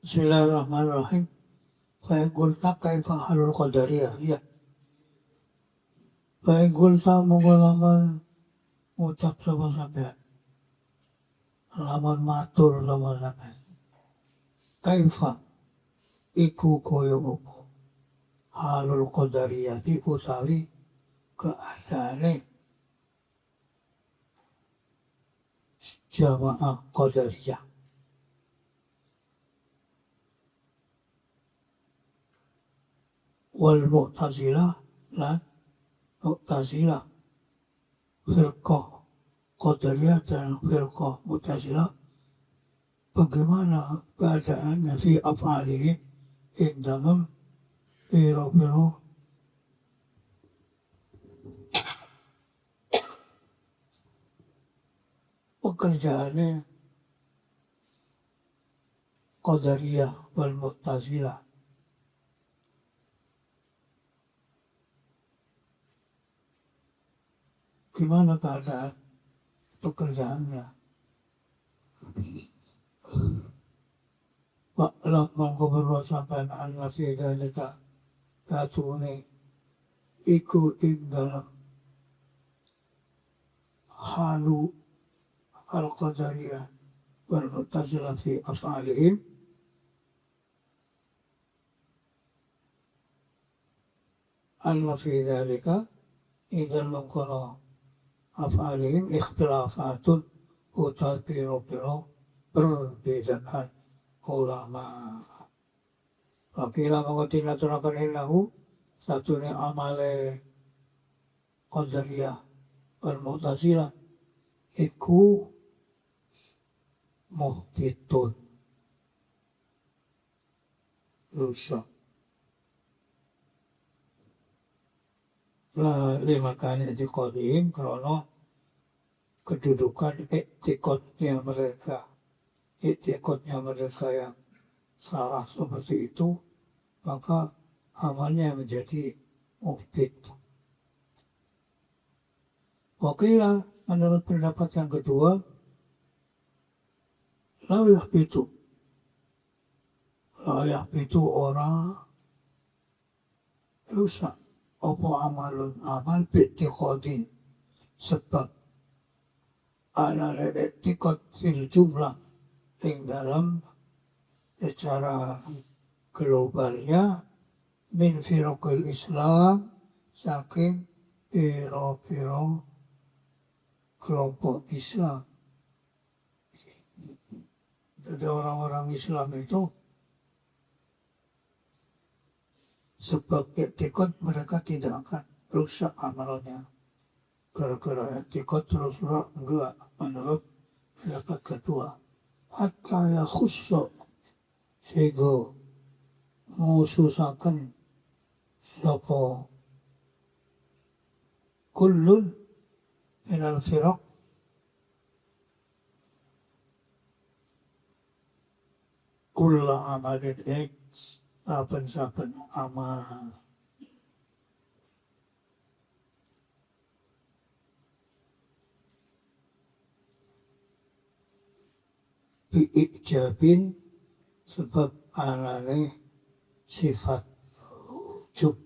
Bismillahirrahmanirrahim. Fa'in qulta kaifa halul qadariyah. Ya. Fa'in qulta mengulaman ucap sama sampean. Laman matur sama sampean. Kaifa iku koyo opo. Halul qadariyah di utawi keadaane jamaah qadariyah. Wal mu'tazilah lan mu'tazilah firqah qadariyah dan firqah mu'tazilah bagaimana keadaannya fi af'alihi dalam piro-piro pekerjaannya qadariyah wal mu'tazilah. Gimana keadaan pekerjaannya? Wa'lam mongko berbuat sampean anna fi dalika katune iku ing dalam halu al-qadariyah wal mu'tazilah fi af'alihim anna fi dalika idan mengkono af'alihim ikhtilafatun utai piro-piro perbedaan ulama. Wakila mengotina turakan innahu satunya amale qadariyah wal mu'tazilah iku muhtitun rusak. Lima kali i'tiqadihim karena kedudukan i'tiqadnya mereka yang salah seperti itu, maka amalnya menjadi muhbit. Wakila menurut pendapat yang kedua, la yahbitu orang rusak. Apa amal bi'tiqadin sebab ana i'tiqad fil jumlah yang dalam secara globalnya min firqil Islam saking piro-piro kelompok Islam. Jadi orang-orang Islam itu sebab i'tiqad mereka tidak akan rusak amalnya. Gara-gara i'tiqad terus rusak, enggak, menurut pendapat kedua. Hatta ya khusus sehingga mengususakan sapa kullun minal firaq kulla amalin saben-saben amal. Bi'ijabin sebab alane sifat ujub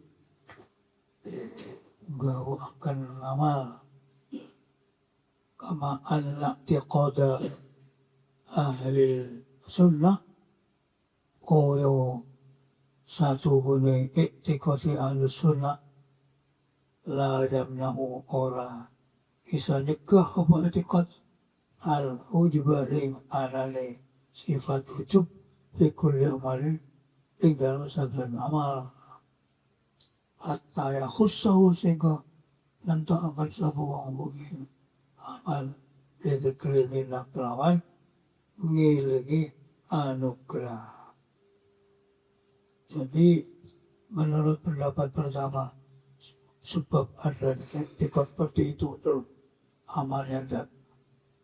gawakan amal kama anna i'tiqada ahli sunnah koyo satu gune i'tiqadi ahli sunnah la yamnahu ora bisa nyegah apa i'tiqad al-ujubahim alane sifat ujub fi kulli amalin ing dalam saben amal hatta ya khussahu sehingga nanti akan sapa wong mukmin amal dzikri minna kelawan ngilingi anugerah. Jadi menurut pendapat pertama sebab ada i'tiqad seperti itu terus amalnya tidak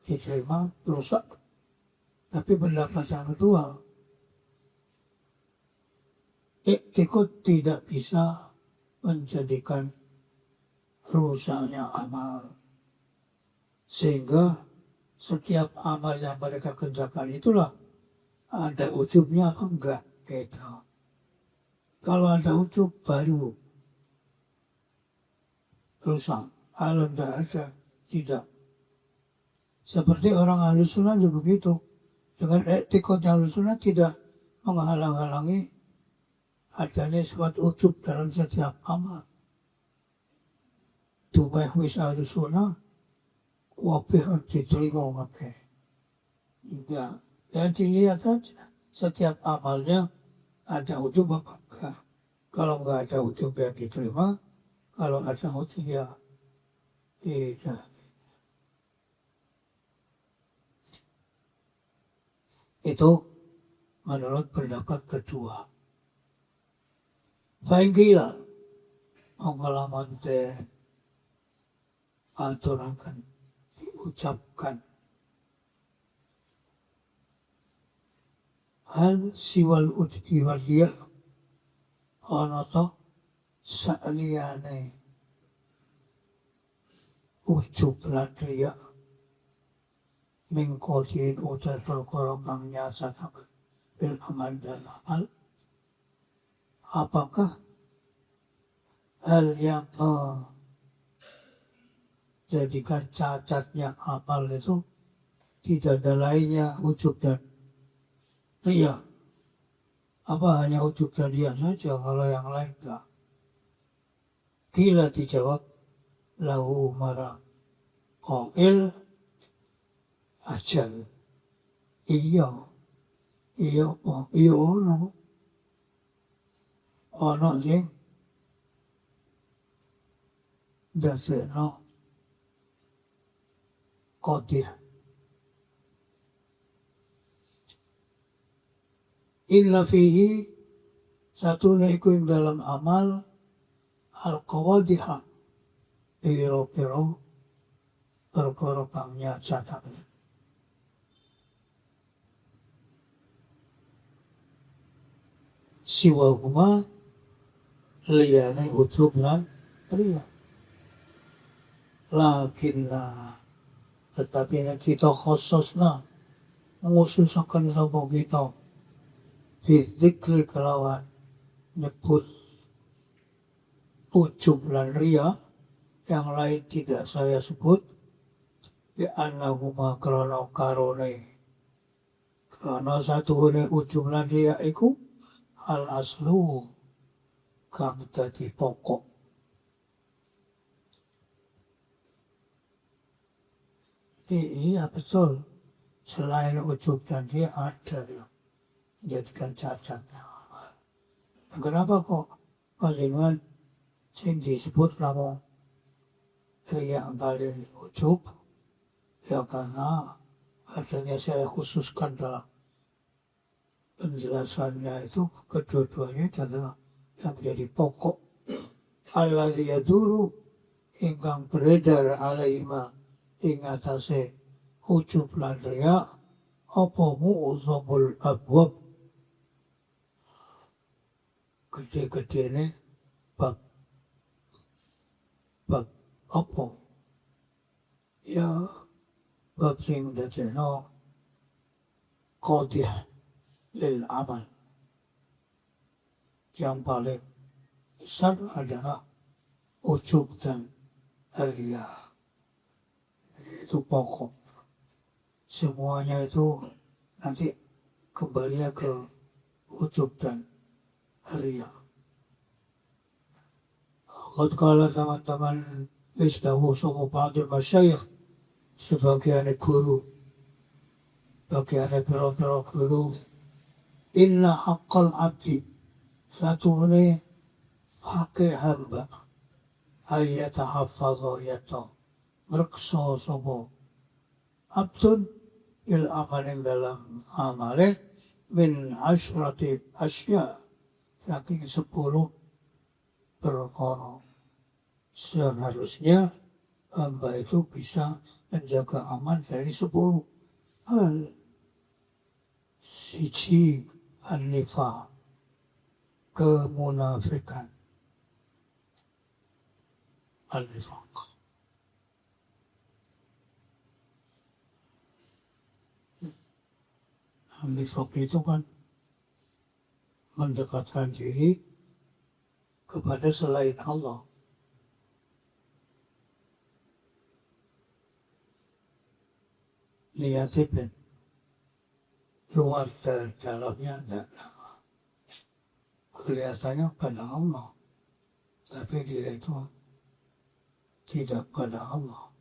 diterima rusak. Tapi pendapat yang kedua, i'tiqad tidak bisa menjadikan rusaknya amal. Sehingga setiap amal yang mereka kerjakan itulah ada ujubnya apa enggak gitu. Kalau ada ujub baru rusak. Kalau tidak ada, tidak. Seperti orang Ahlus Sunnah juga begitu. Dengan etikotnya Ahlus Sunnah tidak menghalang-halangi adanya suatu ujub dalam setiap amal. Tupai wis Ahlus Sunnah, wabih harus diterima wabih. Enggak. Ya dilihat saja. Setiap amalnya ada ujub apa enggak. Kalau enggak ada ujub ya diterima. Kalau ada ujub ya tidak. Itu menurut pendapat kedua. Faingkila pengalaman aturakan diucapkan hal siwal ujbi wal ana to saliyane ujub lan riya mengkodin utai perkara kang nyatakaken bil amal dan amal. Apakah hal yang menjadikan cacatnya amal itu tidak ada lainnya ujub dan riya? Apa hanya ujub dan riya saja, kalau yang lain enggak? Kila dijawab lahu marah qail ajal. Iya, iya apa? Iya ono sing ndadekno qadir. Inna fihi satu iku dalam amal al-qawadiha piro-piro perkara kang nyatakaken. Siwa huma liyane ujub lan riya. Lakinna tetapi nek kita khususna ngususaken sapa kita bizikri kelawan nyebut ujub lan riya, yang lain tidak saya sebut, bi annahuma krana karone krana satuhune ujub lan riya iku al aslu kang dadi pokok. Iya betul, selain ujub dan riya ada yang menjadikan cacatnya amal. Kenapa kok panjenengan sing disebut namung riya kali ujub? Ya karena adanya saya khususkan dalam penjelasannya itu kedua-duanya adalah yang menjadi pokok. Alladzi yaduru ingkang beredar alaihima ing atase ujub lan riya apa mu'zamul abwab gede-gedene bab apa ya bab sing dadekno qadih lil amal. Yang paling besar adalah ujub dan riya. Itu pokok. Semuanya itu nanti kembali ke ujub dan riya. Qad qala teman-teman istahu sama ba'dul masyayikh, sebagian guru, bagian pira-pira guru, inna haqqal abdi, satu ini hak hamba, ayata hafadha yata reksa sopo abdun il amalin dalam amale min asyrati asya, saking 10 perkara. Seharusnya hamba itu bisa menjaga aman dari 10 hal. Siji an-nifaq, kemunafikan. Al-nifaq. nifaq itu kan mendekatkan diri kepada selain Allah. Niatnya luar dan dalamnya tidak. Kelihatannya pada Allah, tapi dia itu tidak pada Allah.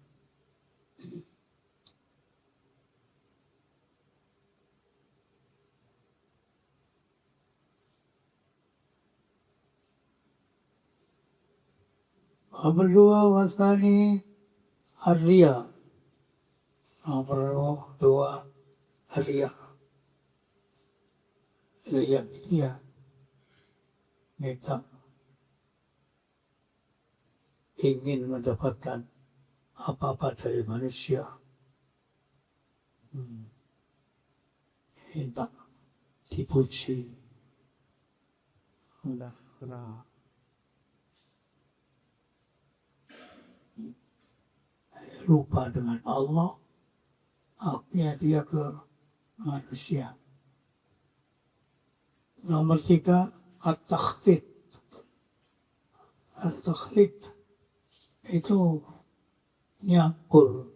Nomor dua wasani ar-riya. Nomor dua ar-riya. Riya dia minta ingin mendapatkan apa-apa dari manusia. Minta dipuji. Lupa dengan Allah, haknya dia ke manusia. Nomor tiga, at-takhlid. At-takhlid itu nyampur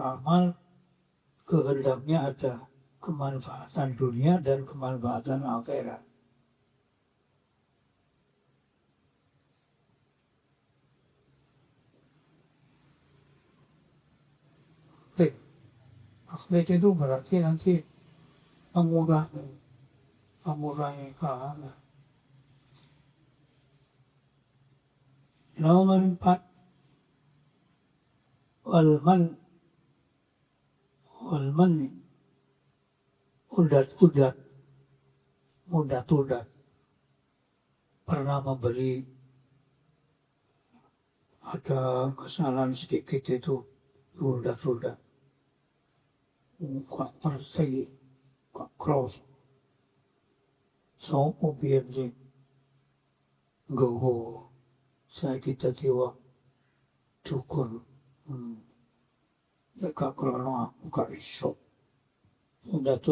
amal, kehendaknya ada kemanfaatan dunia dan kemanfaatan akhirat. Takhlid itu berarti nanti mengurangi kehangat. Nomor empat, walman, udat, pernah memberi, ada kesalahan sedikit itu, udat, gak ngerti, gak cross. So, biar dia goho, saya kita tiwa cukur. Gak krono aku gak iso. Udat.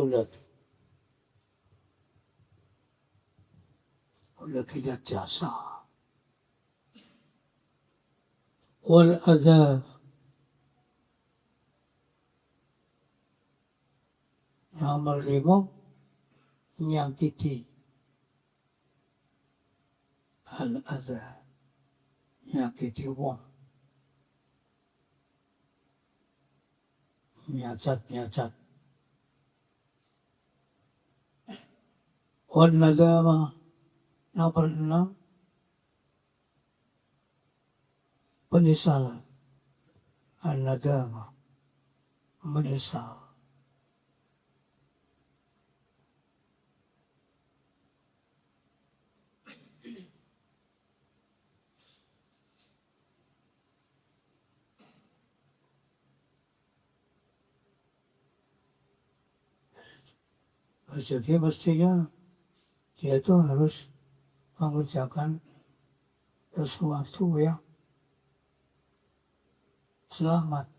Udah tidak jasa. Wal adha. Nomor 5, nyakiti. Al-adha. Nyakiti wong. Nyacat. Wal nadama. Nomor 6, penyesalan. Al-nadama. Menyesal. Jadi mestinya dia itu harus mengerjakan sesuatu yang selamat.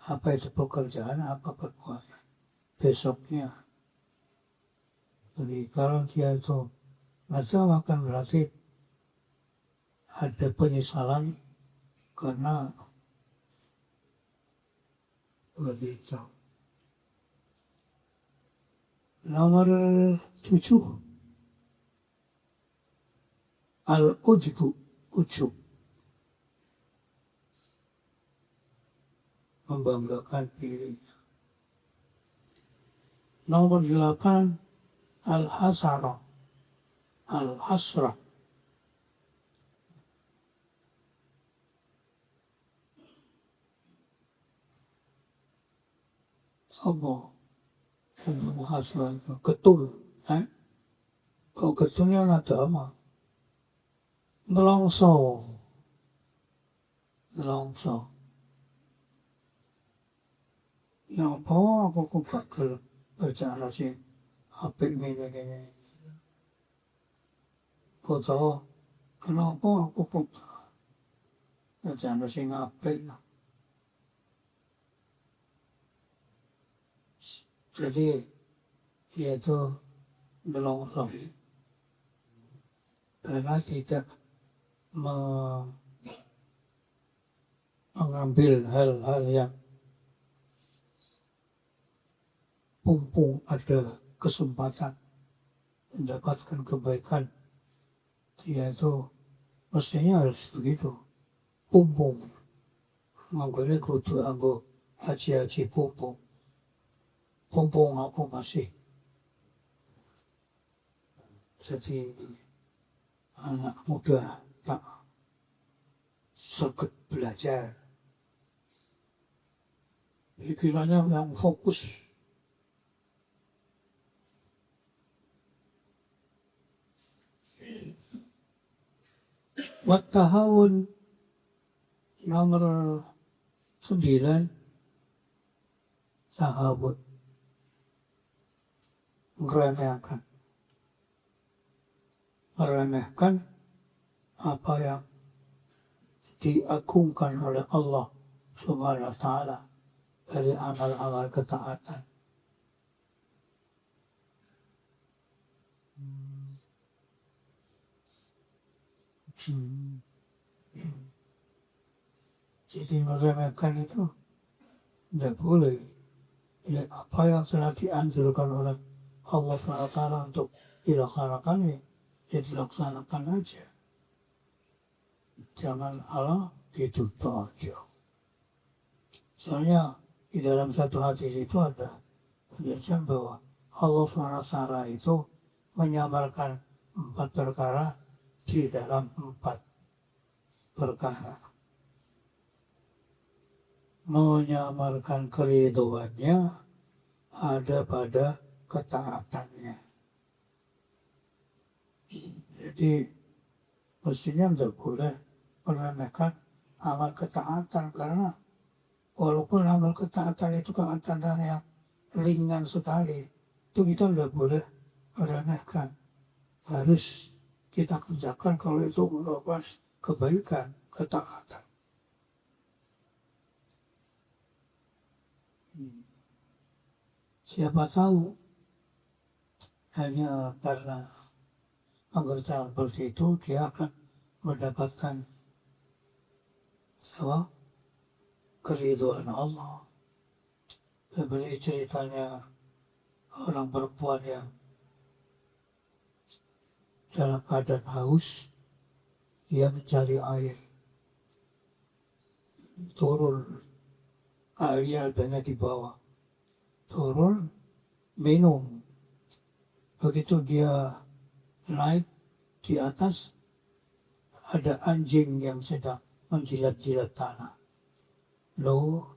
Apa itu pekerjaan, apa perbuatan besoknya. Jadi kalau dia itu nadama kan berarti ada penyesalan karena begitu. Nomor 7, ujub. Membanggakan diri. Nomor 8, al-hasrah. Apa? Hasrah itu ketul. Kalau ketulnya nadama. Nelongso. Ya apa aku bakal berjalan sih apik ini. Foto, kenapa aku berjalan sih apik. Jadi dia itu melongsong karena tidak mengambil hal-hal yang mumpung ada kesempatan mendapatkan kebaikan, dia itu mestinya harus begitu. Mumpung manggone kudu anggo haji-haji mumpung aku masih jadi anak muda tak seket belajar. Pikirannya yang fokus. Wattahawun nomor 9, tahawun, meremehkan apa yang diagungkan oleh Allah Subhanahu wa Ta'ala dari amal-amal ketaatan. Jadi meremehkan itu tidak boleh. Ya, apa yang telah dianjurkan oleh Allah SWT untuk dilaksanakan, ya dilaksanakan aja. Jangan Allah ditutup aja. Soalnya di dalam satu hadis itu ada penjelasan bahwa Allah SWT itu menyamarkan 4 perkara di dalam 4 perkara. Menyamarkan keridhoannya ada pada ketaatannya. Jadi mestinya tidak boleh meremehkan amal ketaatan, karena walaupun amal ketaatan itu ketaatan yang ringan sekali, itu kita tidak boleh meremehkan. Harus kita kerjakan kalau itu merupakan kebaikan, ketaatan. Siapa tahu hanya karena pengertian seperti itu dia akan mendapatkan keridhaan Allah. Seperti ceritanya orang perempuan yang dalam keadaan haus, dia mencari air. Turun, airnya adanya di bawah. Turun, minum. Begitu dia naik di atas, ada anjing yang sedang menjilat-jilat tanah. Loh,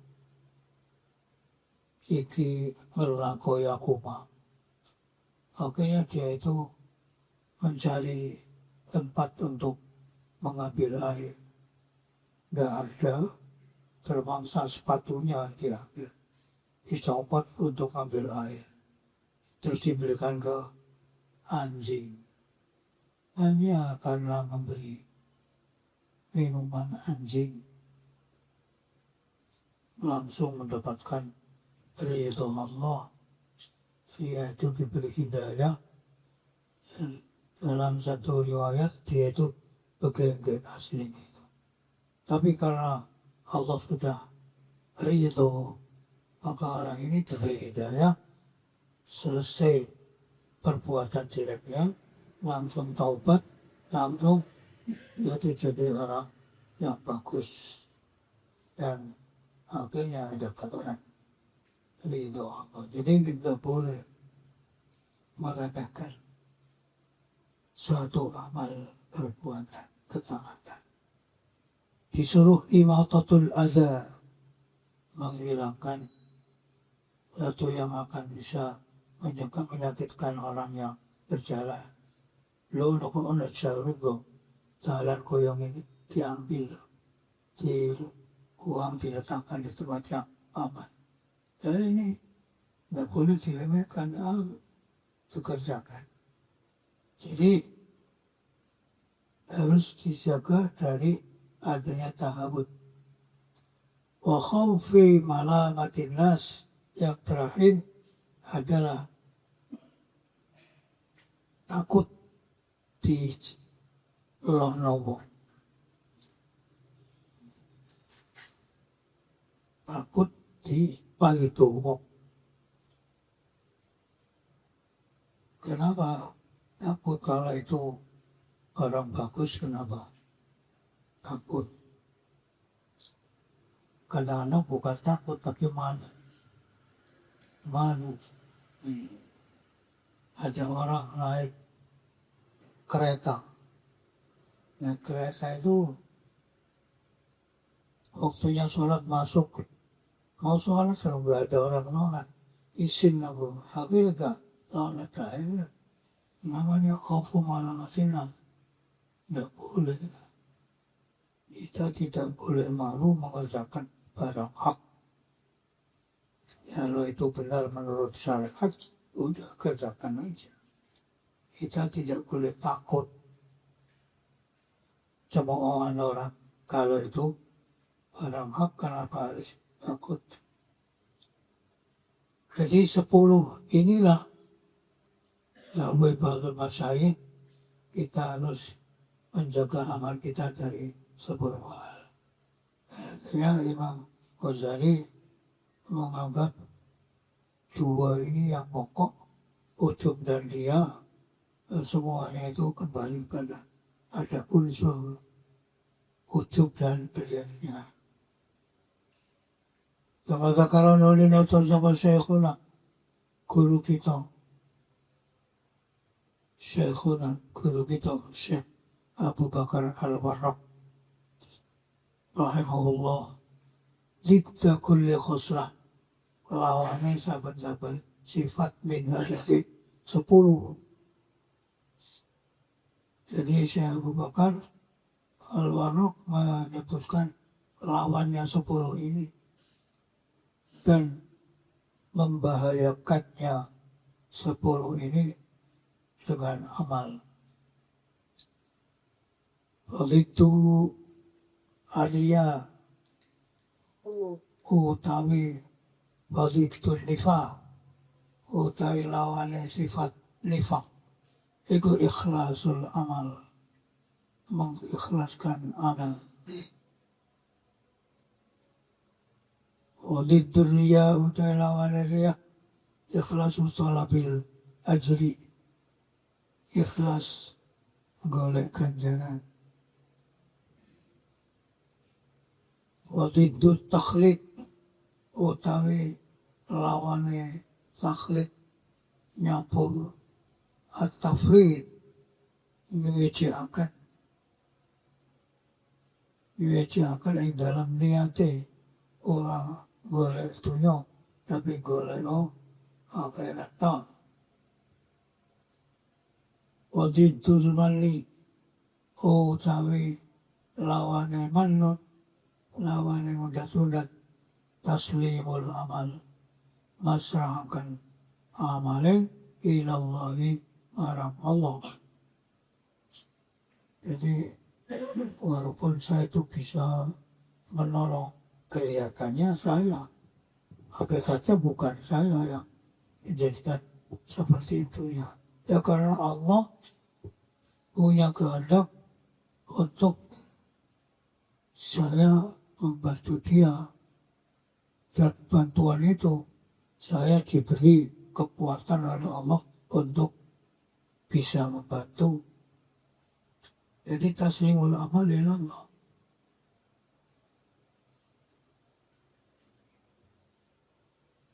iki ngelakoi aku mah. Akhirnya dia itu mencari tempat untuk mengambil air. Tidak ada, terpaksa sepatunya diambil. Dicopot untuk ambil air. Terus diberikan ke anjing. Hanya karena memberi minuman anjing, langsung mendapatkan ridho Allah. Dia itu diberi hidayah. Dalam satu riwayat dia itu bagian aslinya itu. Tapi karena Allah sudah ridho, maka orang ini diberi hidayah, selesai perbuatan jeleknya, langsung taubat, langsung jadi orang yang bagus. Dan akhirnya dapatkan ridho Allah. Jadi kita boleh meremehkan suatu amal perbuatan ketaatan. Disuruh imatatul adza, menghilangkan sesuatu yang akan bisa menyakitkan orang yang berjalan. Lo nak nak jalan go, jalan koyong ini diambil, di uang diletakkan di tempat yang aman. Ini tidak boleh diremehkan, dikerjakan. Jadi harus dijaga dari adanya tahawun. Wa khawfi malamatin nas, yang terakhir adalah takut di roh nopo. Takut di pahitomo. Kenapa? Takut kalau itu orang bagus, kenapa? Takut. Kadang-kadang bukan takut, tapi malu. Malu. Ada orang naik kereta. Naik kereta itu waktunya sholat masuk. Mau sholat kalau nggak ada orang nolak. Isin aku. Aku juga sholat saya. Namanya khawfu malamatina. Tidak boleh. Kita tidak boleh malu mengerjakan barang hak. Kalau itu benar menurut syariat, udah kerjakan aja. Kita tidak boleh takut cemoohan orang. Kalau itu barang hak, kenapa harus takut? Jadi 10 inilah Yahweh Ba'al Masyayikh, kita harus menjaga amal kita dari 10 hal. Ya, Imam Ghazali menganggap 2 ini yang pokok, ujub dan riya, semuanya itu kembali pada ada unsur ujub dan riyanya. Kama zakaran oleh notor sama Syekhuna, guru kita. Syekhuna, guru kita, Syekh Abu Bakar Al-Warraq, rahimahullah, lidda kulli khusrah, lawannya sahabat-sahabat sifat min hadhi 10. Jadi Syekh Abu Bakar Al-Warraq menyebutkan lawannya 10 ini dan membahayakannya 10 ini dengan amal. Itu Arya utawi Walitul nifaq, utawi lawannya sifat nifaq, itu ikhlasul amal, mengikhlaskan amal. Walitul riya, utawi lawannya riya, ikhlasul talabil ajri, ikhlas golek ganjaran. Walitul takhlid, utawi lawannya takhlid, nyampur, at-tafrid, nyuciakan yang dalam niatnya orang golek dunia, tapi golek akhirat tak. Walitul mali, utawi lawannya manut, lawannya mudah-mudah, taslimul amal, masrahkan amalin ilallahi marah Allah. Jadi walaupun saya itu bisa menolong, kelihatannya saya, hakikatnya bukan saya yang dijadikan seperti itu ya. Ya karena Allah punya kehendak untuk saya membantu dia. Dan bantuan itu saya diberi kekuatan oleh Allah untuk bisa membantu. Jadi taslimul amal ilallah.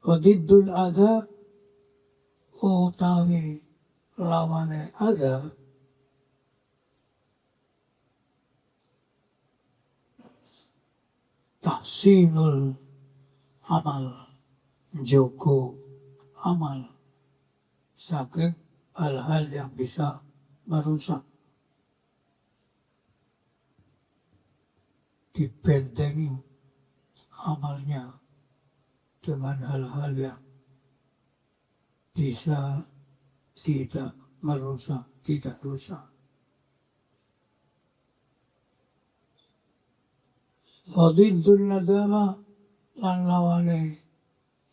Wadiddul adha, utawi lawane adha, tahsinul amal, jogo amal, saking hal-hal yang bisa merusak, dibentengi amalnya dengan hal-hal yang bisa tidak merusak, tidak rusak. Wadiddul nadama, lan lawane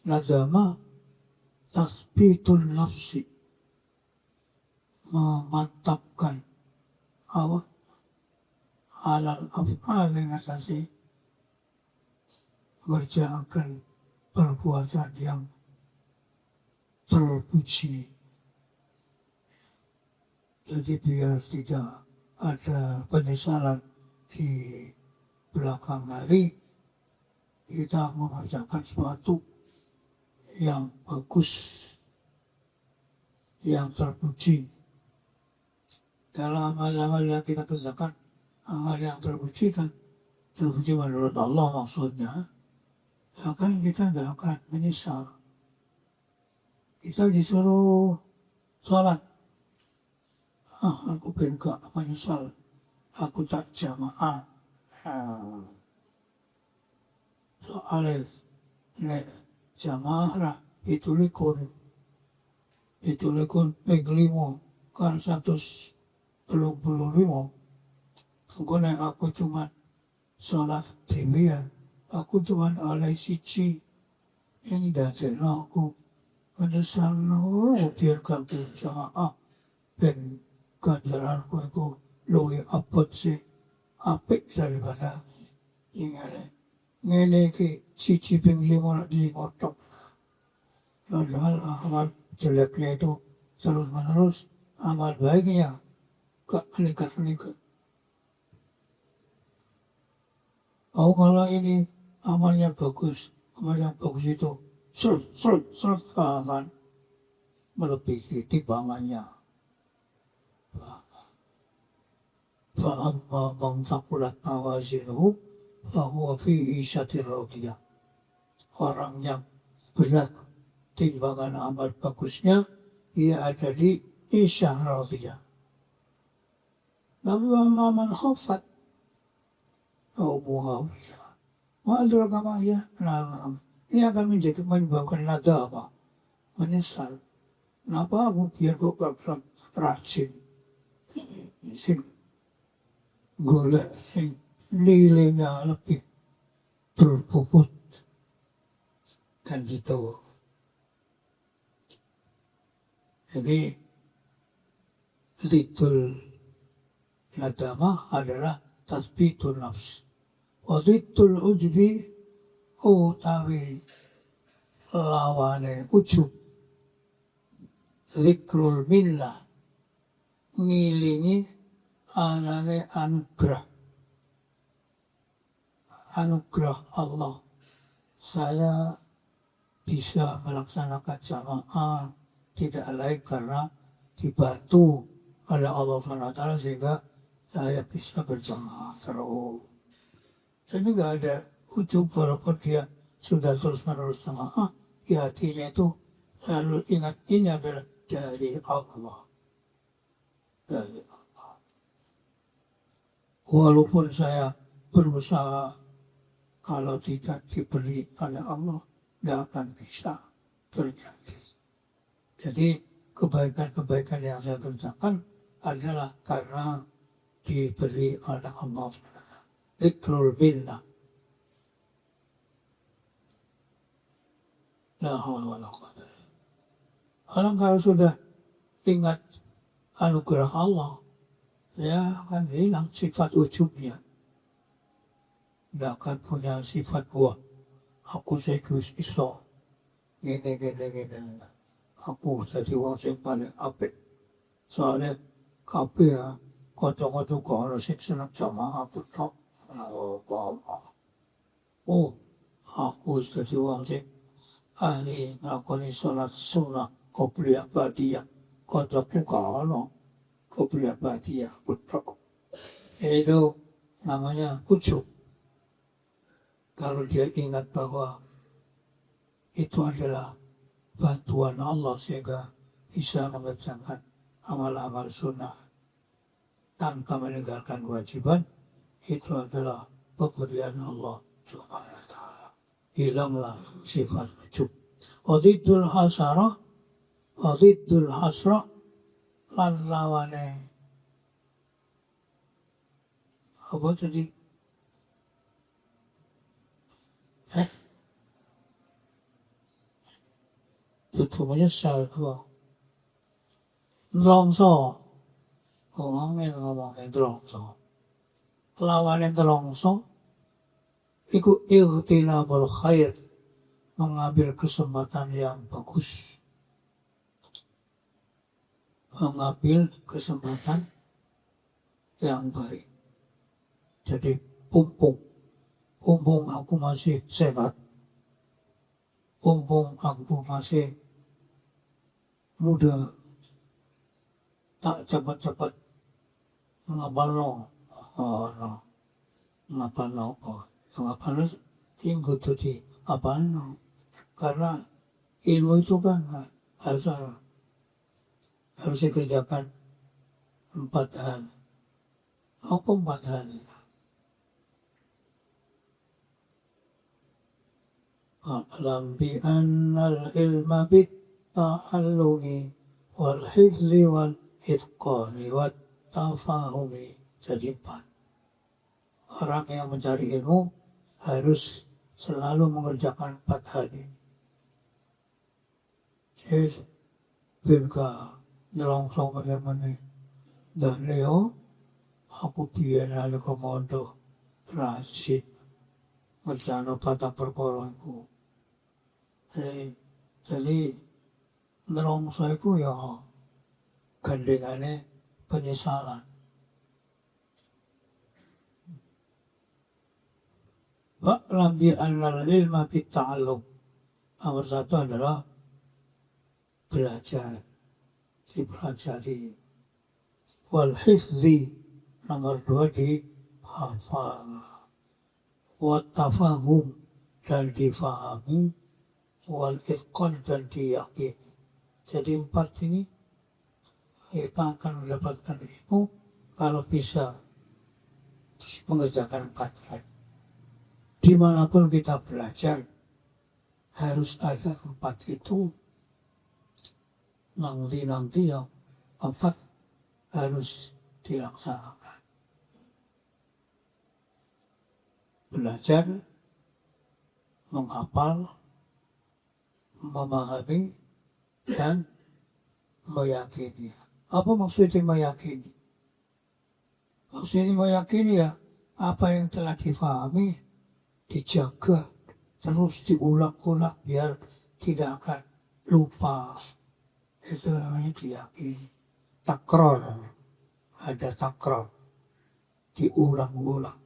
nadama, tasbitul nafsi, memantapkan apa halal af'al yang atasi mengerjakan perbuatan yang terpuji. Jadi biar tidak ada penyesalan di belakang hari, kita mengerjakan sesuatu yang bagus, yang terpuji. Dalam amal-amal yang kita kerjakan, amal yang terpuji kan, terpuji menurut Allah maksudnya, ya kan kita tidak akan menyesal. Kita disuruh sholat, aku enggak menyesal, aku tak jamaah. Soalnya jamaah itu likur peglimo kan 135. Karena aku cuma sholat demian, aku cuma oleh siji yang dadekno aku menyesal biar gak jamaah ben ganjaranku itu luwih abot sih apik daripada ngene iki siji ping 5 tok. Padahal amal jeleknya itu terus menerus, amal baiknya gak meningkat. Oh kalau ini amalnya bagus, amal yang bagus itu seret akan melebihi timbangannya. فأما من ثقلت موازينه فهو في عيشة راضية. Orang yang berat timbangan amal bagusnya, ia ada di isyah radiyah. Lalu man khafat muhawiyah. Walau kamaya, ini akan menyebabkan nadama, menyesal. Kenapa aku biar kok gak rajin, sing golek sing nilainya lebih berbobot kan gitu. Jadi lidul nadama adalah tasbitul nafs. Wadidul ujbi utawi lawane ujub. Zikrul millah ngilingi anane anugerah Allah. Saya bisa melaksanakan jamaah tidak lain karena dibantu oleh Allah SWT sehingga saya bisa berjamaah terus. Jadi nggak ada ujung walaupun dia sudah terus-menerus jamaah, di hatinya itu selalu ingat ini adalah dari Allah. Dari Allah. Walaupun saya berusaha, kalau tidak diberi oleh Allah, tidak akan bisa terjadi. Jadi kebaikan-kebaikan yang saya kerjakan adalah karena diberi oleh Allah. Zikrul billah. La haula wala quwwata. Orang kalau sudah ingat anugerah Allah, ya akan hilang sifat ujubnya. Tidak akan punya sifat buah. Aku segus iso. Gini. Aku jadi orang yang paling apik. Soalnya kabeh ya, kocok-kocok kok ana sing seneng jamaah aku tok. Oh, aku jadi orang yang ahli ngakoni sholat sunnah qobliyah ba'diyah. Kocokku kok ana qobliyah ba'diyah aku tok. Itu namanya ujub. Kalau dia ingat bahwa itu adalah bantuan Allah sehingga bisa mengerjakan amal-amal sunnah tanpa meninggalkan kewajiban, itu adalah pemberian Allah Subhanahu wa ta'ala. Hilanglah sifat ujub. Wadidul hasrah lan lawane apa tadi? Itu menyesal apa? Nelongso. Wong ngomongin nelongso. Lawannya nelongso iku ightinamul khair, mengambil kesempatan yang bagus. Mengambil kesempatan yang baik. Jadi mumpung aku masih sehat, mumpung aku masih muda, tak cepat-cepat ngapalno, ngapalno tinggal di apalno, karena ilmu itu kan harus dikerjakan 4 hal. Apa 4 hal itu? A'lam bi annal ilma bit ta'allumi wal hifzi wal itqani wat tafahumi. Jadi 4. Orang yang mencari ilmu harus selalu mengerjakan 4 hal ini. Jadi, bila nelongso bagaimana dan Leo, aku biar ada komodo transit ngerjano kata perkara iku. Jadi nelongso iku ya gandengane penyesalan. Wa'lam bi annal ilma bit ta'allum. Nomor 1 adalah belajar, dipelajari. Wal hifzi, nomor 2 dihafal. Wat tafahum, dan difahami. Wal itqan, dan diyakini. Jadi 4 ini kita akan mendapatkan ilmu kalau bisa mengerjakan 4 hal. Dimanapun kita belajar harus ada 4 itu. Nanti yang 4 harus dilaksanakan. Belajar, menghafal, memahami, dan meyakini. Apa maksudnya meyakini? Maksudnya meyakini ya, apa yang telah difahami, dijaga, terus diulang-ulang biar tidak akan lupa. Itu namanya diyakini. Takror, ada takror, diulang-ulang.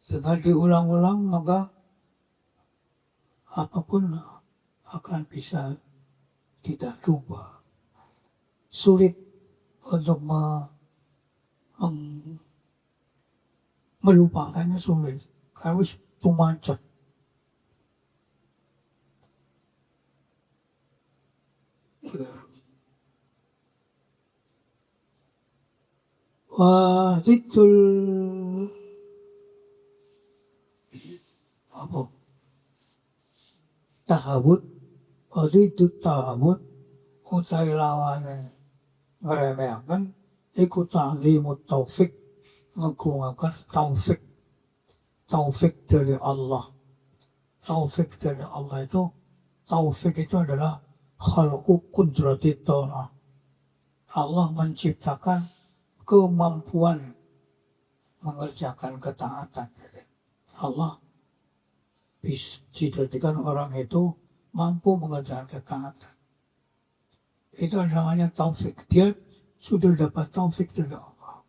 Dengan diulang-ulang maka apapun akan bisa tidak lupa. Sulit untuk melupakannya, sulit. Harus tumancap. Wahidul tahawud, wahidul tahawud, utai lawane ngeremehaken, iku ta'limut taufik, ngagungaken taufik. Taufik dari Allah. Taufik dari Allah itu, taufik itu adalah khalqu qudrati ta'ah. Allah menciptakan kemampuan mengerjakan ketaatan. Allah dijadikan orang itu mampu mengerjakan ketaatan. Itu namanya taufik. Dia sudah dapat taufik dari Allah.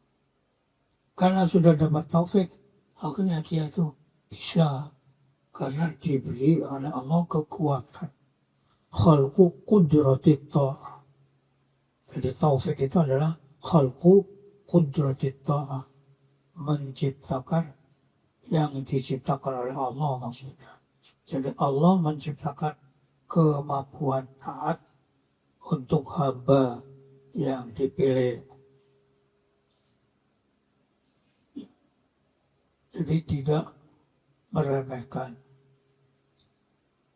Karena sudah dapat taufik, akhirnya dia itu bisa, karena diberi oleh Allah kekuatan. Khalqu qudrati ta'ah. Jadi taufik itu adalah khalqu qudrati ta'ah. Menciptakan yang diciptakan oleh Allah maksudnya. Jadi Allah menciptakan kemampuan taat untuk hamba yang dipilih. Jadi tidak meremehkan.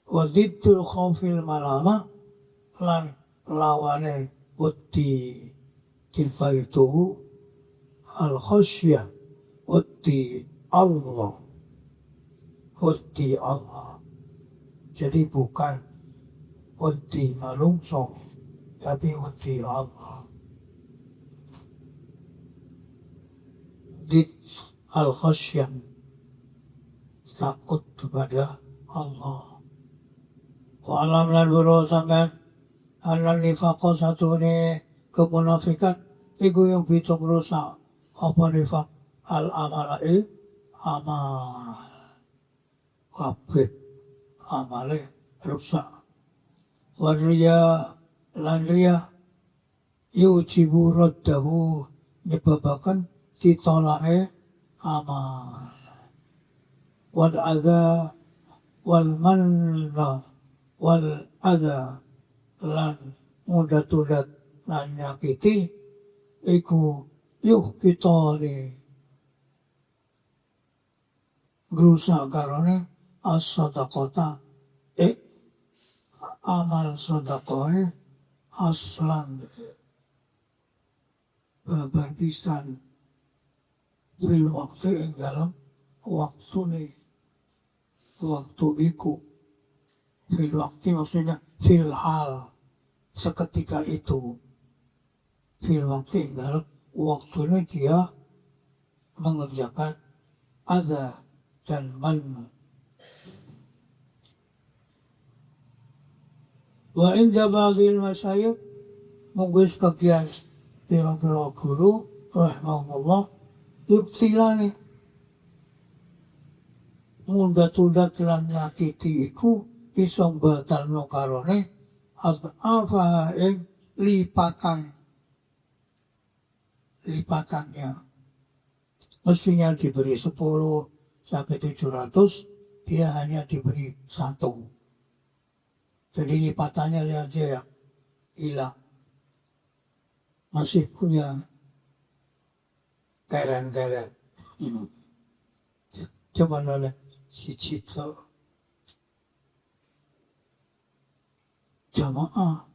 Wadiddul khawfil malama, lan lawane wedi tilfaitu al-khasyah, wedi Allah. Wedi Allah. Jadi bukan wedi malungso, tapi wedi Allah. Di al-khasyah, takut kepada Allah. Wa alam lan buru sampean anan nifaqo satune kemunafikan iku yang bisa merusak apa nifaq al-amala'i amal kabeh amale rusak. Waria lan riya yujibu raddahu nyebabaken ditolake amal. Wal adza wal manna wal adza lan mudat-udat lan nyakiti iku pitone grusa karone as-sadaqata amal sedekah aslan babar pisan fil waktu ing dalam waktu iku fil waktu maksudnya fil hal seketika itu fil waktu ing dalam waktunya dia mengerjakan adza dan man. Wa inda ba'dil masyayikh munggus kagian pira-pira guru rahimahullah yuktilani mundat-undat lan nyakiti iku iso batalno karone apa ing lipatannya mestinya diberi 10 sampai 700 dia hanya diberi 1. Jadi lipatannya aja ya hilang. Masih punya keren-keren. Cuman oleh si Cipto jamaah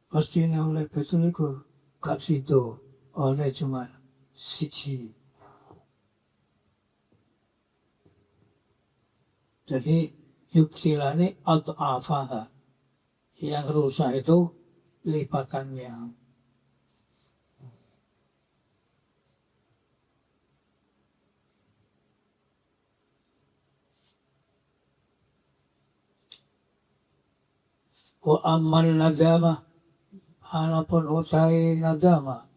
pastinya oleh betul itu gak situ oleh cuman siji. Jadi yuksilani ad'afaha yang rusak itu lipatannya. Wa ammal nadamah anapun utai nadamah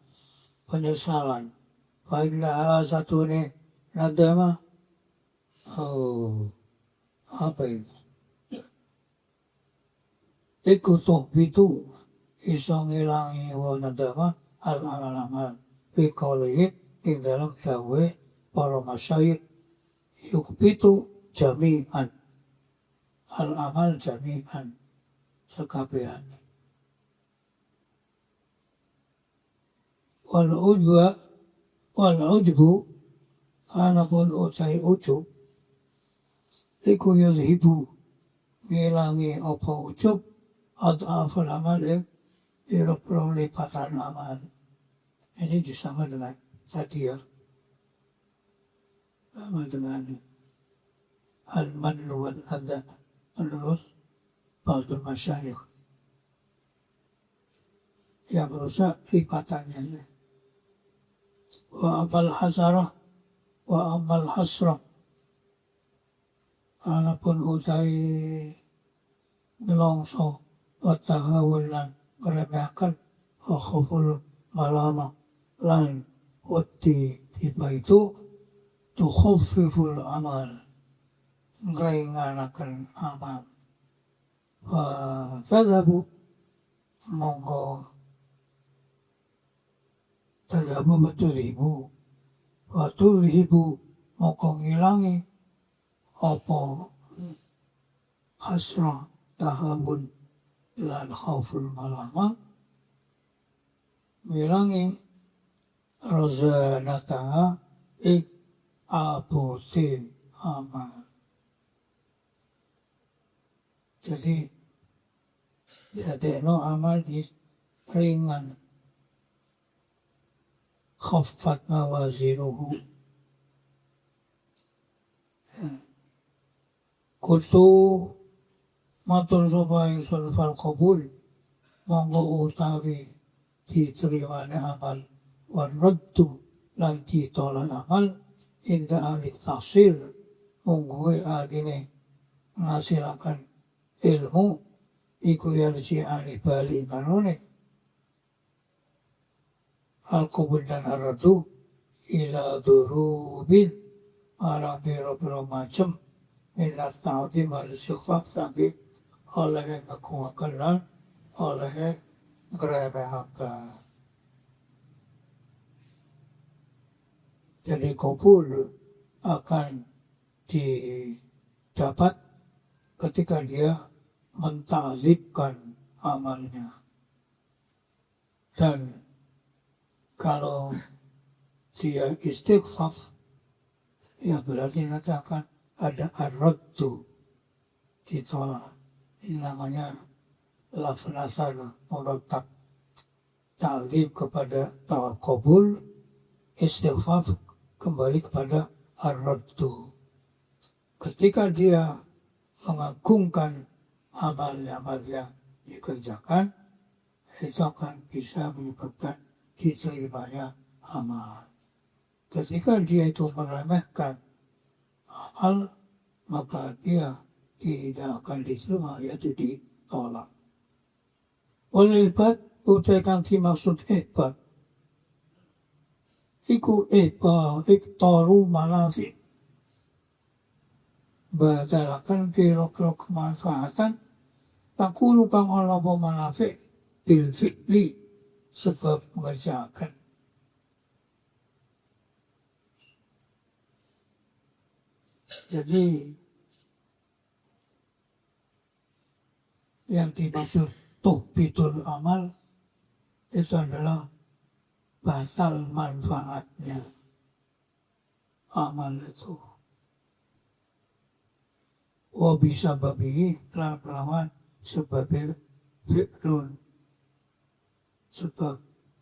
penyesalan fainnaha satune nadamah apa itu? Iku tuhbitu iso ngilangi wa nadamah al-amal fi qawlihi ing dalam dawe para masyayikh yukbitu jami'an al-amal jami'an sekabehan. Wal-ujbu anapun utai ujub iku yudhibu ngilangi apa ujub ad'aful amal pira-pira lipatan amal. Ini sama dengan tadi ya, sama dengan al-mannu wal adha menurut ba'dul masyayikh yang merusak lipatannya. Wa amal hasarah wa amal hasrah anapun utai nelongso wa tahawulan keremehakan wa khuful malama lan wedi tiba itu tukhaffiful amal ngringanaken amal wa tadhabu monggo tadhabu batulhibu wa tulhibu monggo ngilangi apa hasrah tahabun lan khauful malama ngilangi rozanataha abuti amal. Jadi dadekno amal di ringan khaffat mawazinuhu. Kutu matur sapa ingsun fal qabul monggo utawi diterimane amal waraddu lan ditolak amal inda ahli tafsir monggo adine ngasilakan ilmu iku yarji ahli bali kanone al-qabul dan ar-raddu ila durubin ala biro-biro macam minat ta'adim al-istighfar tapi oleh kekuatan oleh keremehakan. Jadi kabul akan didapat ketika dia menta'zibkan amalnya. Dan kalau dia istighfar, ya berarti nanti akan ada ar-raddu, ditolak. Ini namanya lafnasar murattab, ta'zib kepada kabul, istighfar kembali kepada ar-raddu. Ketika dia mengagungkan amal-amal yang dikerjakan, itu akan bisa menyebabkan diterimanya amal. Ketika dia itu meremehkan amal, maka dia tidak akan diterima, yaitu ditolak. Oleh ibad, utai kang dimaksud ibad, iku iktaru manafi, badalakan piro-piro kemanfaatan, takulu kang ala manafi bil fi'li, sebab mengerjakan. Jadi yang dimaksud tuhbitul amal itu adalah batal manfaatnya amal itu. Wa bisa babi kelawan sebabnya fi'lun, sebab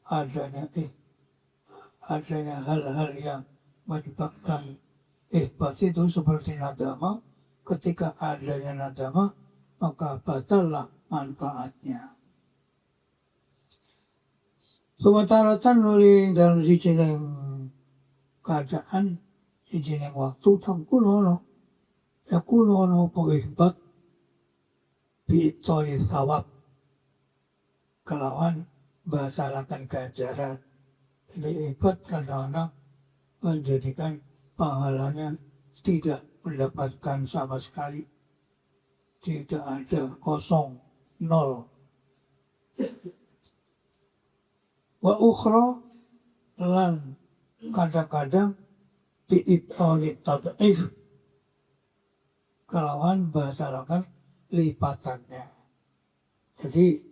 adanya hal-hal yang menyebabkan ihbat itu seperti nadama. Ketika adanya nadama, maka batallah manfaatnya. Sementara nuli dalam sijining keadaan, sijining waktu tangkulono, yakulono po ihbat bi'itoli thawab, kelawan batalakan ganjaran. Jadi ihbat kadang-kadang menjadikan pahalanya tidak mendapatkan sama sekali. Tidak ada, kosong, nol. Wa ukhra lan kadang-kadang bi'ibtali tad'if, kelawan batalakan lipatannya. Jadi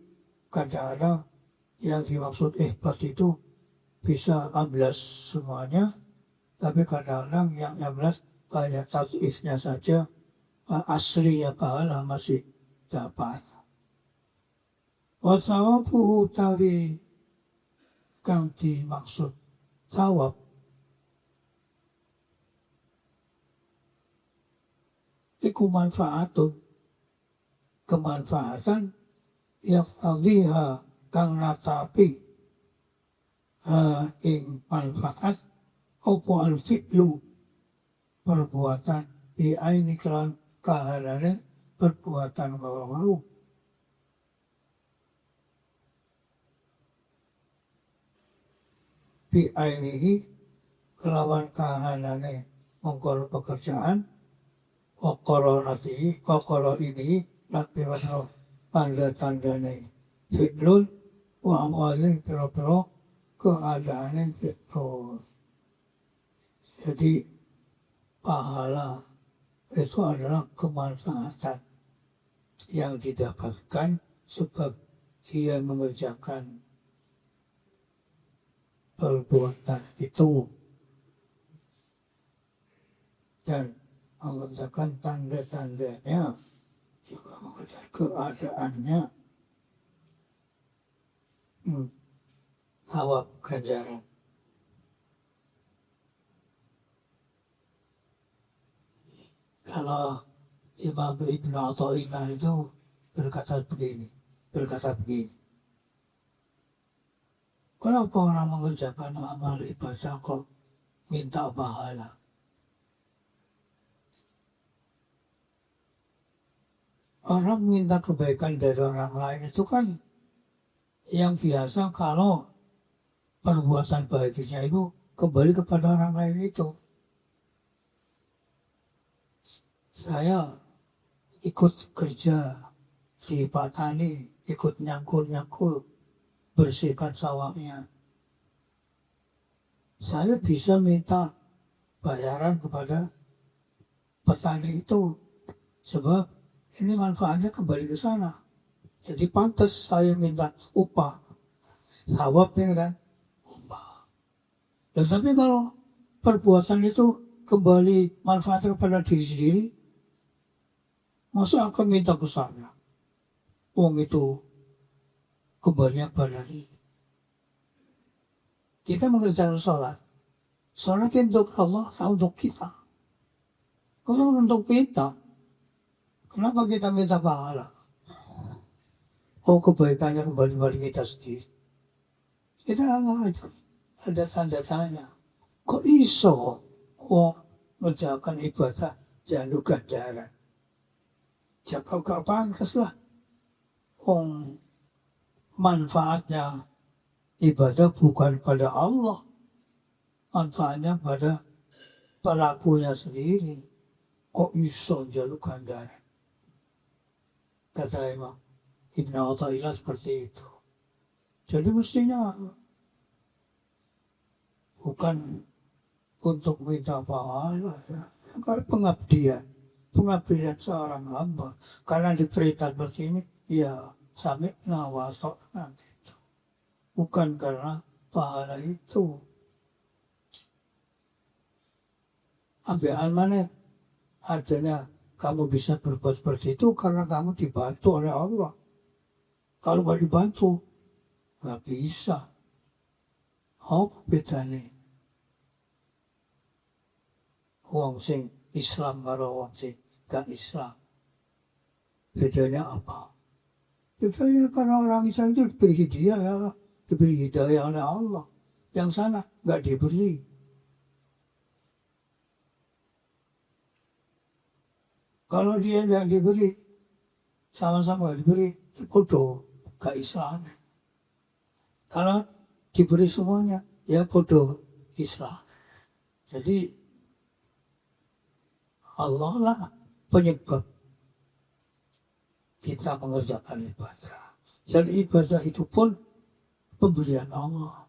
kadang-kadang yang dimaksud ihbat itu bisa amblas semuanya, tapi kadang-kadang yang amblas hanya tad'ifnya saja, aslinya pahala masih dapat. Wa thawabuhu tari kang dimaksud thawab iku manfaatun, kemanfaatan yang tadiha kang natapi ing manfaat opo al-fi'lu, perbuatan bi'aini kelan kahanane perbuatan mau. Bi'ainihi kelawan kahanane mengkol pekerjaan, wakoro ini lan piro tanda-tandane fi'lun wa amwalin piro keadaane fi'lun. Jadi pahala itu adalah kemanfaatan yang didapatkan sebab dia mengerjakan perbuatan itu dan mengerjakan tanda-tandanya, juga mengerjakan keadaannya. Thawab ganjaran. Kalau Imam Ibn Athaillah itu berkata begini, Kenapa orang mengerjakan amal ibadah kok minta pahala? Orang minta kebaikan dari orang lain itu kan yang biasa kalau perbuatan baiknya itu kembali kepada orang lain itu. Saya ikut kerja di Pak Tani, ikut nyangkul-nyangkul, bersihkan sawahnya. Saya bisa minta bayaran kepada petani itu, sebab ini manfaatnya kembali ke sana. Jadi pantas saya minta upah. Sawab ini kan, upah. Tetapi kalau perbuatan itu kembali manfaatnya kepada diri sendiri, masa akan minta ke sana? Uang itu kembalinya pada diri. Kita mengerjakan sholat. Sholat untuk Allah, untuk kita. Kalau untuk kita, kenapa kita minta pahala? Oh, kebaikannya kembali pada kita sendiri. Kita ada tanda tanya. Kok iso ngerjakan ibadah jalur ganjaran? Jangan gak pantas lah. Manfaatnya ibadah bukan pada Allah. Manfaatnya pada pelakunya sendiri. Kok iso jalur ganjaran? Kata Imam Ibn Athaillah seperti itu. Jadi mestinya bukan untuk minta pahala, ya. Karena pengabdian seorang hamba. Karena diperintah seperti ini, ya sami'na wa ata'na gitu. Bukan karena pahala itu. Ambilan mana adanya kamu bisa berbuat seperti itu karena kamu dibantu oleh Allah. Kalau nggak dibantu, nggak bisa. Apa bedanya? Wong sing Islam karo wong sing gak Islam. Bedanya apa? Bedanya karena orang Islam itu diberi hidayah oleh Allah. Yang sana nggak diberi. Kalau dia tidak diberi, sama-sama nggak diberi, bodoh, gak Islam. Kalau diberi semuanya, ya bodoh Islam. Jadi Allah lah penyebab kita mengerjakan ibadah. Dan ibadah itu pun pemberian Allah.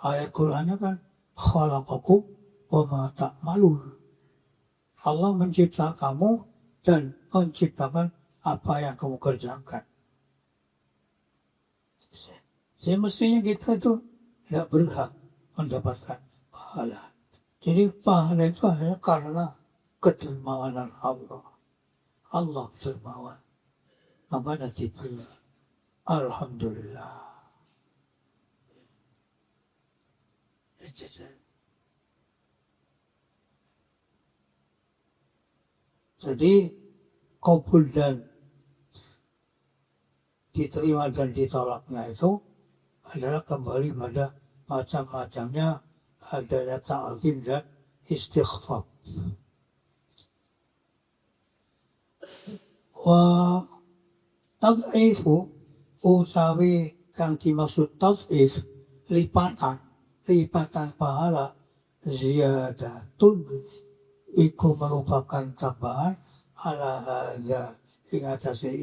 Ayat Qur'annya kan, khalaqakum wa ma ta'malun. Allah mencipta kamu dan menciptakan apa yang kamu kerjakan. Jadi mestinya kita itu tidak berhak mendapatkan pahala. Jadi pahala itu hanya karena kedermawanan Allah. Allah dermawan. Maka diberi. Alhamdulillah. Jadi kabul dan diterima dan ditolaknya itu adalah kembali pada macam-macamnya adanya ta'zim dan istighfar. Wa tad'ifu utawi kang dimaksud tad'if lipatan pahala ziyadatun iku merupakan tambahan ala hadza ing atase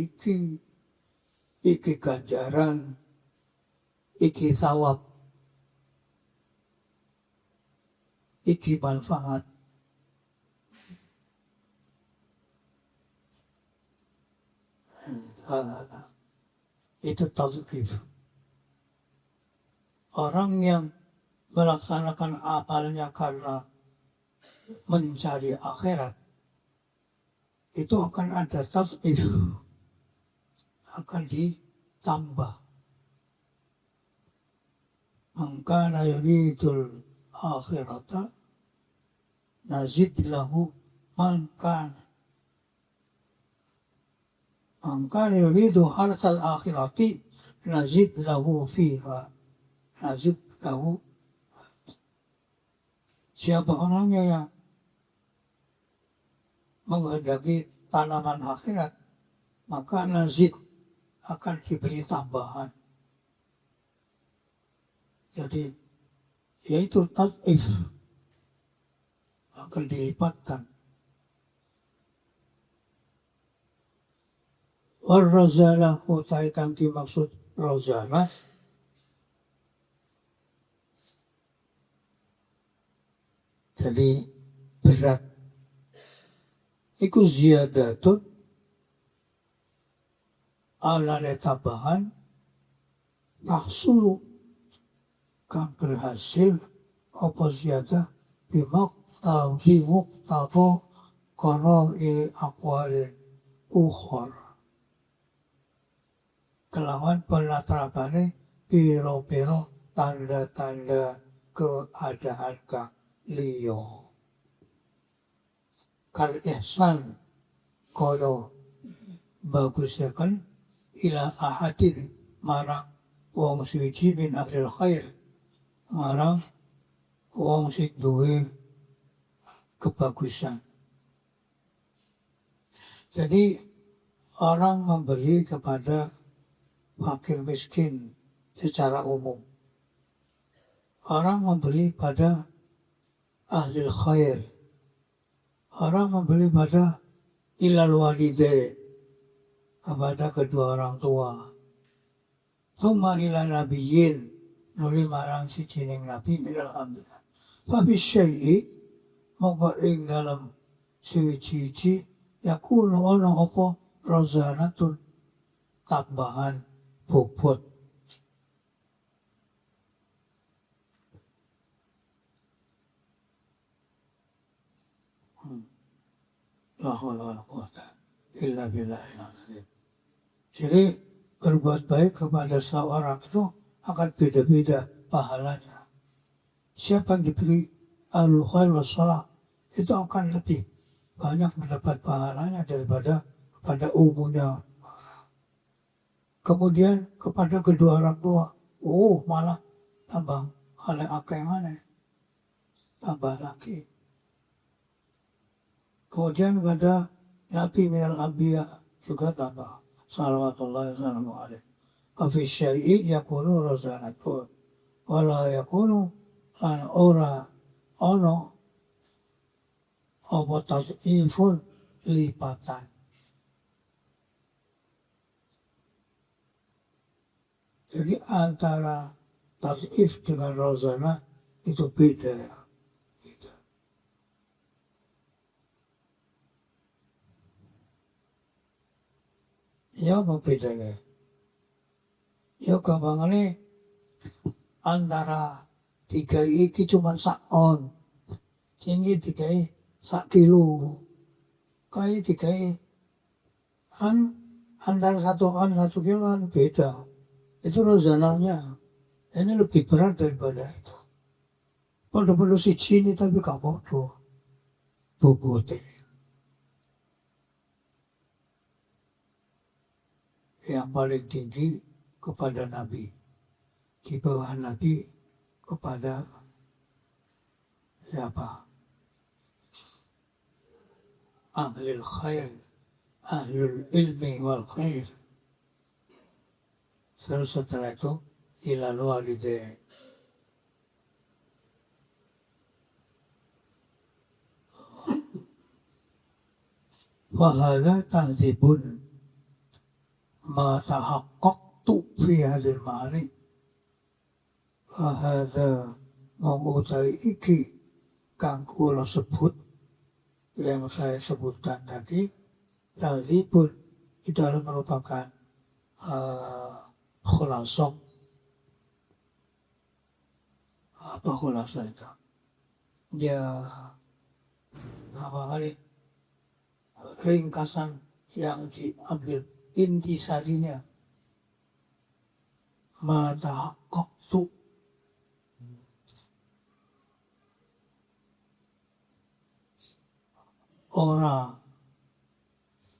iki ganjaran, iki thawab, iki manfaat. Itu tad'if. Orang yang melaksanakan amalnya karena mencari akhirat, itu akan ada tad'if, akan ditambah. Maka yuridul akhirata nazid lahu man kana yuridu hartal akhirati nazid lahu fiha. Nazib tahu siapa orangnya yang menghendaki tanaman akhirat, maka nazib akan diberi tambahan. Jadi yaitu tad'if akan dilipatkan. War-razalah utai kang dimaksud razalah jadi berat. Iku ziyadatun alane tambahan tahsulu kang berhasil apa ziyadah bimuktato kono ini akwalin ukhor kelawan penatrapane piro-piro tanda-tanda keadaan kang liyo kal ihsan koyo bagusaken ila ahadin marang wong suci min ahlil khair marang wong sing duwe kebagusan. Jadi orang memberi kepada fakir miskin secara umum. Orang memberi pada ahli khair. Orang memberi pada ilal walidain, kepada kedua orang tua. Tsumma ila nabiyyin, nuli marang sijining nabi minal anbiya. Fabi syai'i mongko ing dalam suwi-suwi yakunu ana apa razanatun tambahan bobot. La haula wala quwata illa billahil azim. Jadi berbuat baik kepada seorang itu akan beda-beda pahalanya. Siapa yang diberi ahlul khair wassalah itu akan lebih banyak mendapat pahalanya daripada pada umumnya. Kemudian kepada kedua orang tua, malah tambah oleh akeh mana, tambah lagi. Kemudian pada Nabi minal anbiya juga tambah. Salawatullahi wassalamu alaihi. Afi syai'i yakunu razanatun. Wala yakunu lan ora ono apa tad'ifun lipatan. Jadi antara tad'if dengan razanah itu beda. Ya apa bedanya? Ya gampangnya antara tiga iki cuma sak on, sini tiga sak kilo, kayak tiga antara satu on satu kilo kan beda. Itu rozanahnya. Ini lebih berat daripada itu. Pada si sini tapi gak bodoh, bobotnya. Yang paling tinggi kepada Nabi, di bawah Nabi kepada siapa? Ahlul khair, ahlul ilmi wal khair. Terus setelah itu ilal walidain. Wahada tahdibun ma tahaqqaqtu fi hadil ma'ani. Wahada mengutai iki kang kula sebut yang saya sebutkan tadi tahdibun itu adalah merupakan khulasah. Apa khulasah itu? Ya apa kali ringkasan yang diambil intisarinya mata koktu ora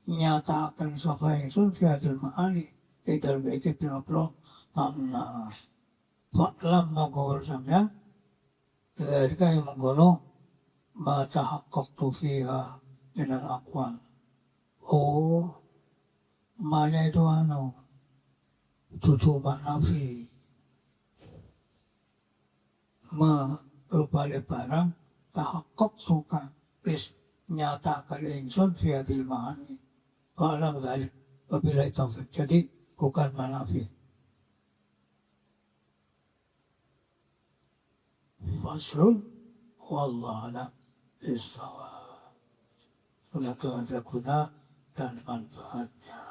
nyatakan sapa ingsun fi hadil ma'ani dalam itu pira-pira makna Fa'lam mengkawal sampean dari kaya mengkono ma tahaqqaqtu fiha minal aqwal. Oh, manya itu tutupan nafi. Ma rupanya barang tahaqqaqtu kan wis nyatakan ingsun fi hadil ma'ani. Fa'lam dzalik wabillahi taufiq. Jadi bukan manafi. Faslun wallahu a'lam bissawab. Semoga ada guna dan manfaatnya.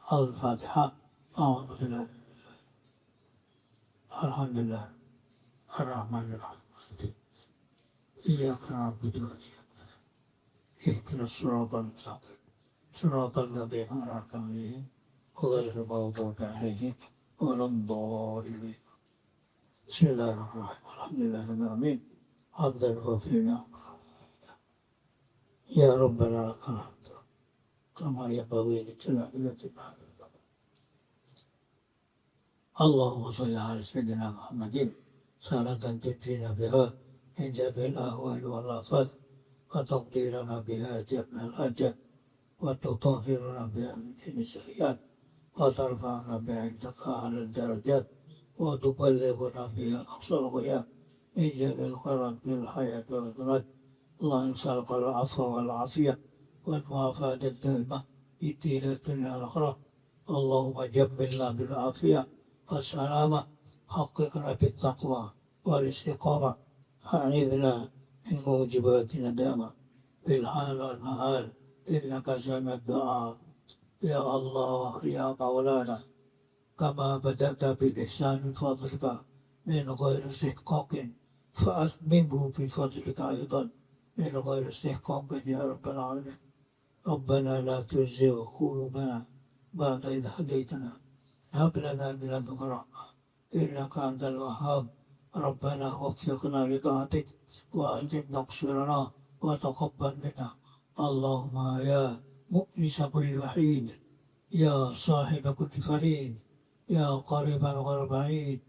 Al-Fatihah. Alhamdulillah. Ar-Rahmanir-Rahim. Iyyaka na'budu wa iyyaka nasta'in. Ihdinas siratal mustaqim. Siratal ladzina an'amta 'alaihim ghairil maghdubi 'alaihim waladdallin. Bismillahirrahmanirrahim. Alhamdulillahirabbil alamin. Hamdan katsiran. Ya Rabbana lakal hamdu. Kama yanbaghi li jalali wajhika. Allahumma shalli ala sayyidina Muhammadin salatan tunjina biha min jami'il ahwali wal afat wa taqdirana biha jami'al hajat wa tutahhiruna biha min jami'is sayyi'at wa tarfa'una biha indaka 'alal darajat wa tuballighuna biha aqsal ghayat min jami'il khairat fil hayati wal mamat. Allahumma nas'aluka al-'afwa wal 'afiyah wal mu'afata ad-daimah fid din wad dunya wal akhirah. Allahumma jammilna bil 'afiyah والسلامة. حققنا بالتقوى والاستقامة. أعذنا من موجبات ندامة في الحال والمآل إنك سميع الدعاء. يا الله يا مولانا كما بدأت بالإحسان بفضلك من غير استحقاق فأتممه بفضلك أيضا من غير استحقاق يا رب العالمين. ربنا لا تزغ قلوبنا بعد إذ هديتنا. هب لنا من لدنك رحمة إنك أنت الوهاب. ربنا وفقنا لطاعتك وأنزل نقصرنا وتقبل منا. اللهم يا مؤنس كل وحيد يا صاحب كل فريد يا قريبا غير بعيد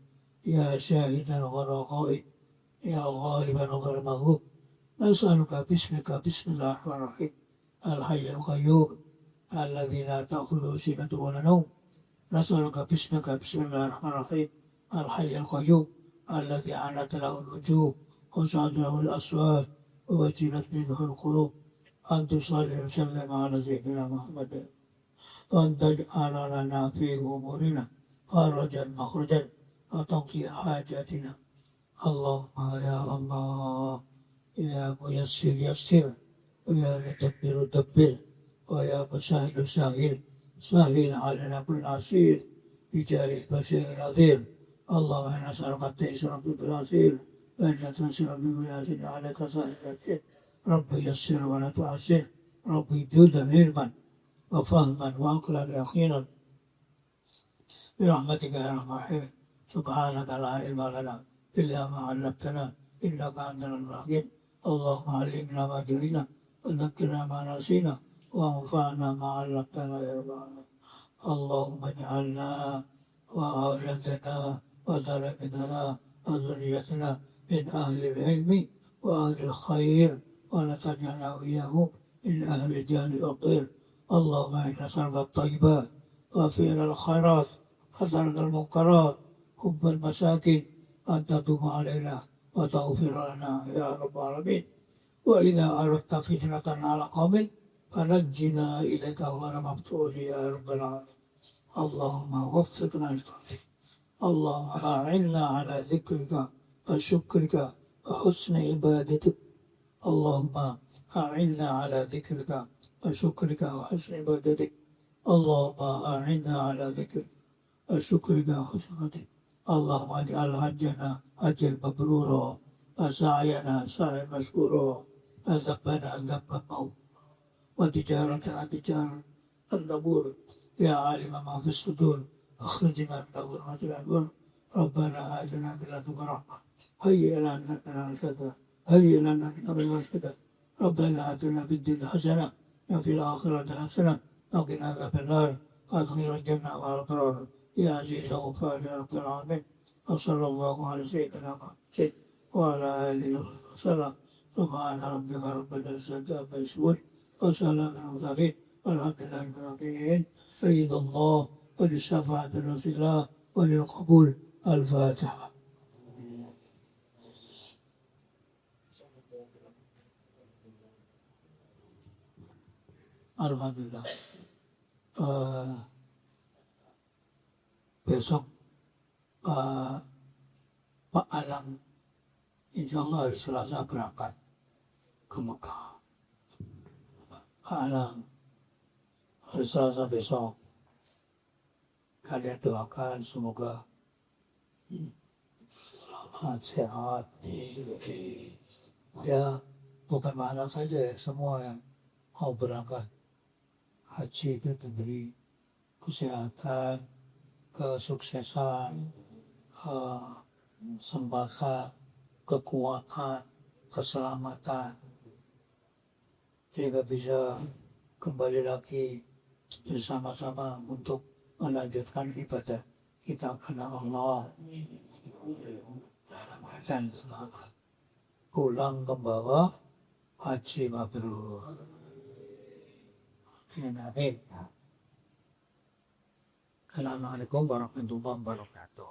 يا شاهدا غير غائب يا غالبا غير مغلوب. نسألك باسمك بسم الله الرحمن الرحيم الحي القيوم الذي لا تأخذه سنة ولا نوم. نسألك باسمك بسم الله الرحمن الرحيم الحي القيوم الذي عنت له الوجوه وسعد له الأصوات ووجلت منه القلوب أن تصلي وسلم على سيدنا محمد وأن تجعل لنا في أمورنا فرجا مخرجا وتقضي حاجاتنا. اللهم يا الله يا ميسر يسر ويا مدبر دبر ويا مسهل سهل سهل علينا كل عسير بجاه البشير النذير. اللهم إنا نسألك التيسير بالعسير وإن تنسر بالعسير عليك سهل العسير. ربي يسر ولا تعسر. ربي جود علما وفهما وعقلا يقينا برحمتك يا ارحم الراحمين. سبحانك لا علم لنا الا ما علمتنا انك انت العليم الحكيم. اللهم علمنا ما جهلنا وذكرنا ما نسينا وانفعنا ما علمتنا يا رب العالمين. اللهم اجعلنا واولادنا وتلاميذنا وذريتنا من اهل العلم واهل الخير ولا تجعلنا واياهم من اهل الجهل والضير. اللهم انا نسالك الطيبات وفعل الخيرات وترك المنكرات حب المساكين أن تتوب علينا وتغفر لنا يا رب العالمين. وإذا أردت فتنة على قوم فنجنا إليك غير مفتوح يا رب العالمين. اللهم وفقنا لطاعتك. اللهم أعنا على ذكرك وشكرك وحسن عبادتك. اللهم أعنا على ذكرك وشكرك وحسن عبادتك. اللهم أعنا على ذكرك وشكرك وحسن عبادتك. اللهم اجعل حجنا حجا مبرورا وسعينا سعيا مشكورا وذنبنا ذنبا مغفورا وتجارتنا تجارة النبور. يا عالم ما في الصدور اخرجنا من الظلمات الى النور. ربنا آتنا من لدنك رحمة هيئ لنا من الكذا هيئ لنا من الرشد. ربنا آتنا في الدنيا حسنة وفي الآخرة حسنة وقنا عذاب النار وادخلنا الجنة مع الأبرار يا عزيز غفار يا رب العالمين. وصلى الله على سيدنا محمد وعلى آله وسلم. سبحان ربك رب العزة عما يصفون وسلام على المرسلين والحمد لله رب العالمين. سيد الله وللشفاعة الوسيلة وللقبول. الفاتحة. Alhamdulillah. Besok Pak Alang insya Allah hari Selasa berangkat ke Mekah. Pak Alang hari Selasa besok. Kalian doakan semoga selamat, sehat. Ya, bukan Pak Alang saja ya, semua yang mau berangkat haji itu diberi kesehatan, kesuksesan, kesempatan, kekuatan, keselamatan, sehingga bisa kembali lagi bersama-sama untuk melanjutkan ibadah kita karena Allah dalam keadaan selamat. Pulang ke bawah haji mabrur. Amin. Assalamualaikum warahmatullahi wabarakatuh.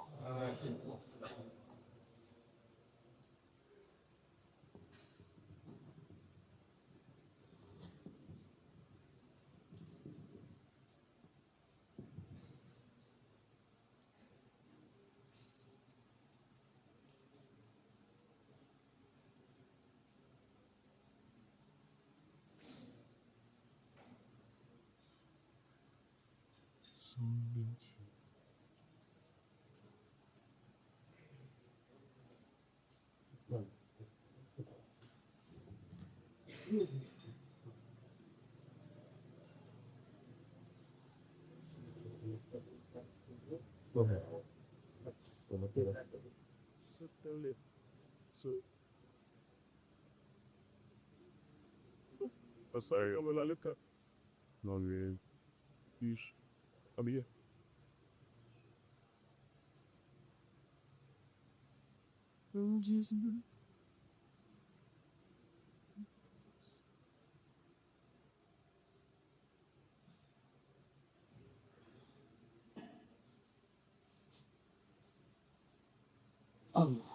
Pasai amelaleka nage ish abia Allah.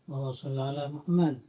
Allahumma shalli ala Muhammad.